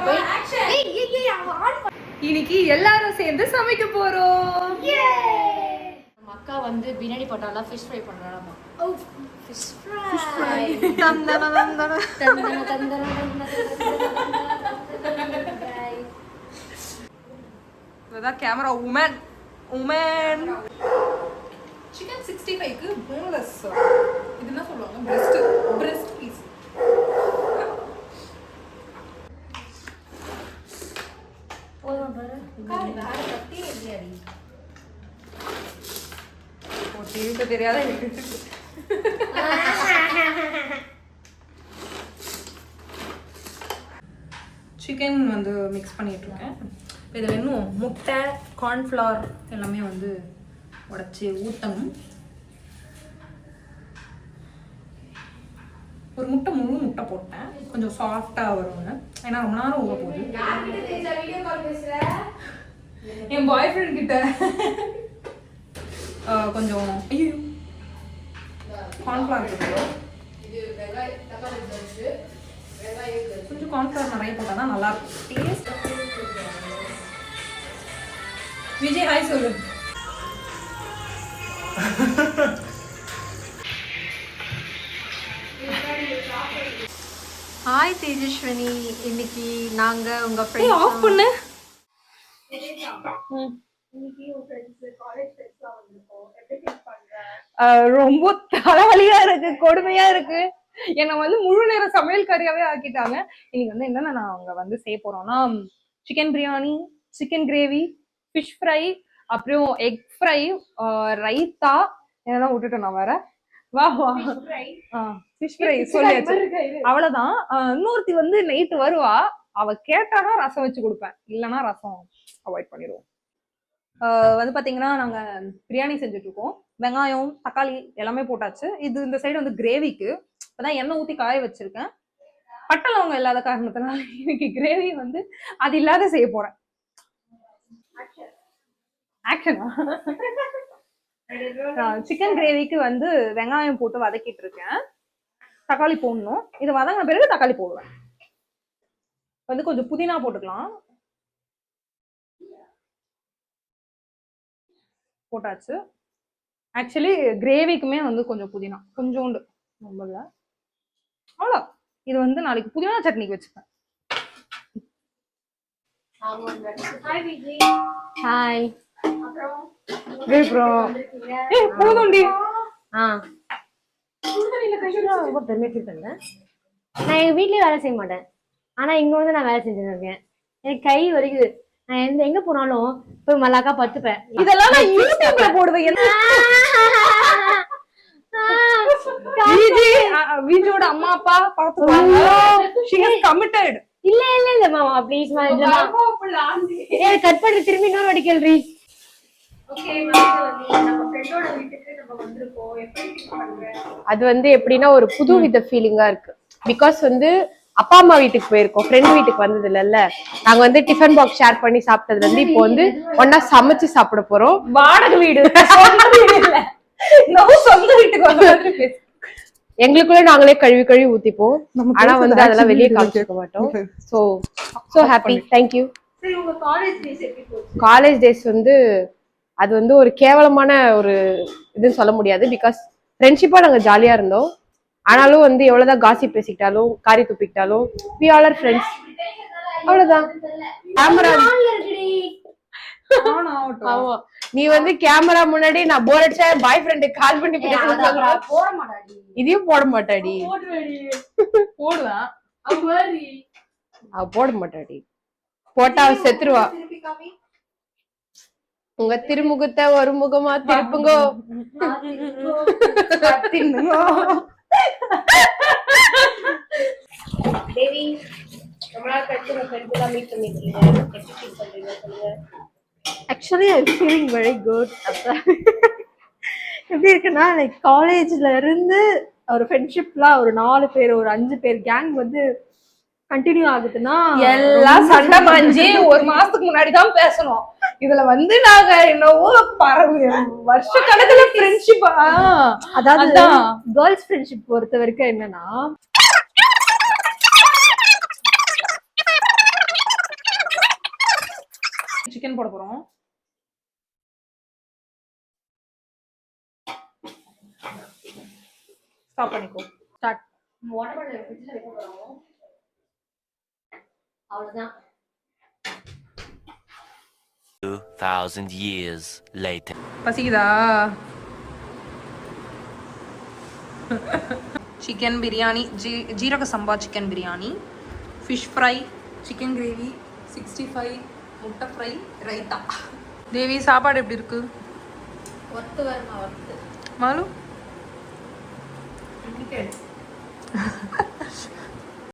போய் இன்னைக்கு எல்லாரும் சேர்ந்து சமைக்க போறோம். நம்ம அக்கா வந்து பிரியாணி போட்டாலாம் ஃபிஷ் ஃப்ரை பண்றாங்க. Oh fish fry. இதுதான் கேமரா உமன். சிக்கன் 65க்கு போன்லெஸ். இது என்ன சொல்லுவாங்க? Breast piece. போதும் பாரு. காய் வேற கட்டி இல்லையாடி. ஓ தெரியாத எனக்கு. சிக்கன் வந்து மிக்ஸ் பண்ணிட்டு இருக்கேன். இதில் இன்னும் முட்டை, கார்ன்ஃப்ளவர் எல்லாமே வந்து உடச்சி ஊற்றணும். ஒரு முழு முட்டை போட்டேன், கொஞ்சம் சாஃப்டாக வரும்னு. ஏன்னா ரொம்ப நேரம் ஊற போகுது. என் பாய் ஃப்ரெண்ட் கிட்ட கொஞ்சம் கார்ன்ஃப்ளவர் போட்டுரும். கொஞ்சம் கார்ன்ஃப்ளவர் நிறைய போட்டால் தான் நல்லா இருக்கும் டேஸ்ட். விஜய் ஹாய் சொல்லு. ஹாய் தேஜஸ்வினி, இன்னைக்கு நாங்க உங்க ஃப்ரெண்ட்ஸ் ஆஃப் பண்ணு. ரொம்ப தலைவலியா இருக்கு, கொடுமையா இருக்கு. என்னை வந்து முழு நேர சமையல்காரியாவே ஆக்கிட்டாங்க. இன்னைக்கு வந்து என்னன்னா நான் அவங்க வந்து செய்ய போறோம்னா chicken biryani, chicken gravy, fish fry, அப்புறம் எக் ஃப்ரை, ரைத்தா, என்னெல்லாம் விட்டுட்டேன் நான் வேற. வா வா ஃபிஷ் ஃப்ரை சொல்லியாச்சு, அவ்வளவுதான். இன்னொருத்தி வந்து நைட்டு வருவா, அவ கேட்டானா ரசம் வச்சு கொடுப்பேன், இல்லைன்னா ரசம் அவாய்ட் பண்ணிடுவோம். வந்து பாத்தீங்கன்னா நாங்க பிரியாணி செஞ்சுட்டு இருக்கோம். வெங்காயம், தக்காளி எல்லாமே போட்டாச்சு. இது இந்த சைடு வந்து கிரேவிக்கு இப்பதான் எண்ணெய் ஊத்தி காய வச்சிருக்கேன். பட்டை லவங்கம் இல்லாத காரணத்தினால இன்னைக்கு கிரேவி வந்து அது இல்லாத செய்ய போறேன். ஆக்ஷனா? சிக்கன் கிரேவிக்கு வந்து வெங்காயம் போட்டு வதக்கிட்டு இருக்கேன். தக்காளி போடணும். இது வதங்கின பிறகு தக்காளி போடுவேன். வந்து கொஞ்சம் புதினா போட்டுக்கலாம். போட்டாச்சு. ஆக்சுவலி கிரேவிக்குமே வந்து கொஞ்சம் புதினா, கொஞ்சோண்டு, ரொம்ப இல்லை, அவ்வளோ. இது வந்து நாளைக்கு புதினா சட்னிக்கு வச்சுப்பேன். ஹாய். போதும்டி. ரொம்ப பெருமை ஃபீல் பண்ணேன். நான் எங்க வீட்லயே வேலை செய்ய மாட்டேன், ஆனா இங்க வந்து நான் வேலை செஞ்சுட்டு இருக்கேன். எனக்கு கை வலிக்குது. நான் எங்க போனாலும் போய் மல்லாக்கா பத்துப்பேன். இதெல்லாம் நான் யூடியூப்ல போடுவேன். விஜயோட அம்மா அப்பா பாத்துப்பாங்க. she has committed. இல்ல இல்ல இல்ல மாமா, ப்ளீஸ் மா, இல்ல மாமா, ஏ கட் பண்ணி திரும்பி இன்னொரு வாட்டி கேள்றி. ஓகே நம்ம ஃப்ரெண்டோட வீட்டுக்கு நம்ம வந்திருக்கோம். எப்படி ஃபீல் பண்ற? அது வந்து எப்படின்னா ஒரு புது வித ஃபீலிங்கா இருக்கு. பிகாஸ் வந்து அப்பா அம்மா வீட்டுக்கு போயிருக்கோம், ஃப்ரெண்ட் வீட்டுக்கு வந்தது இல்ல. நாங்க வந்து டிஃபன் பாக்ஸ் ஷேர் பண்ணி சாப்பிட்டது வந்து இப்போ வந்து ஒன்னா சமைச்சு சாப்பிட போறோம். வாடகை வீடு, சொந்த வீட்டுக்கு வந்து எங்களுக்குள்ள நாங்களே கழுவி கழுவி ஊத்திப்போம். ஆனா வந்து அதெல்லாம் வெளியே காமிச்சிக்க மாட்டோம். So happy. Thank you. College days வந்து அது வந்து ஒரு கேவலமான ஒரு இதுன்னு சொல்ல முடியாது. பிகாஸ் ஃப்ரெண்ட்ஷிப்பா நாங்க ஜாலியா இருந்தோம். ஆனாலும் வந்து எவ்வளவுதான் காசிப் பேசிக்கிட்டாலும் காரி துப்பிக்கிட்டாலும் we all are friends. அவ்வளவுதான். கேமரா ஆமா, நீ வந்து கேமரா முன்னாடி நான் போர் அடிச்சா பாய் ஃப்ரெண்டுக்கு கால் பண்ணி பேசுறேன். போட மாட்டாடி, இதையும் போட மாட்டாடி. போடுவேன், அவ போட மாட்டாடி. போட்டா அவ செத்துருவா. உங்க திருமுகத்தை ஒரு முகமா திருப்புங்கோ. தேவி, நம்மளா கட்சி ஃப்ரெண்ட்ஸ்லாம் மீட் பண்ணிருக்கீங்க, எப்படி ஃபீல் பண்றீங்க சொல்லுங்க. Actually I am feeling very good. எப்படி இருக்குன்னா, லைக் காலேஜ்ல இருந்து ஒரு ஃப்ரெண்ட்ஷிப்லாம் ஒரு 4 பேர் ஒரு 5 பேர் கேங் வந்து கண்டினியூ ஆகுதுன்னா எல்லாம் சண்டை மாஞ்சி ஒரு மாசத்துக்கு முன்னாடி தான் பேசணும். இதுல வந்து நாங்க என்னவோ வருஷ கணக்குல ஃப்ரெண்ட்ஷிப். அதாவது கேர்ள்ஸ் ஃப்ரெண்ட்ஷிப் பொறுத்த வரைக்கும் என்னன்னா, சிக்கன் போட போறோம். ஸ்டாப் பண்ணிக்கோ. ஸ்டார்ட். வாட்டர் பாட்டில் ஃப்ரிட்ஜ்ல வைக்க போறோம். அவ்வளவுதான். 2000 years later. பசிக்குதா? சிக்கன் பிரியாணி, ஜீரக சம்பா chicken biryani, fish fry, chicken gravy, 65, முட்டை ஃப்ரை, ரைத்தா. தேவி சாப்பாடு எப்படி இருக்கு? ஒர்த்து வருமா ஒர்த்து மாலு?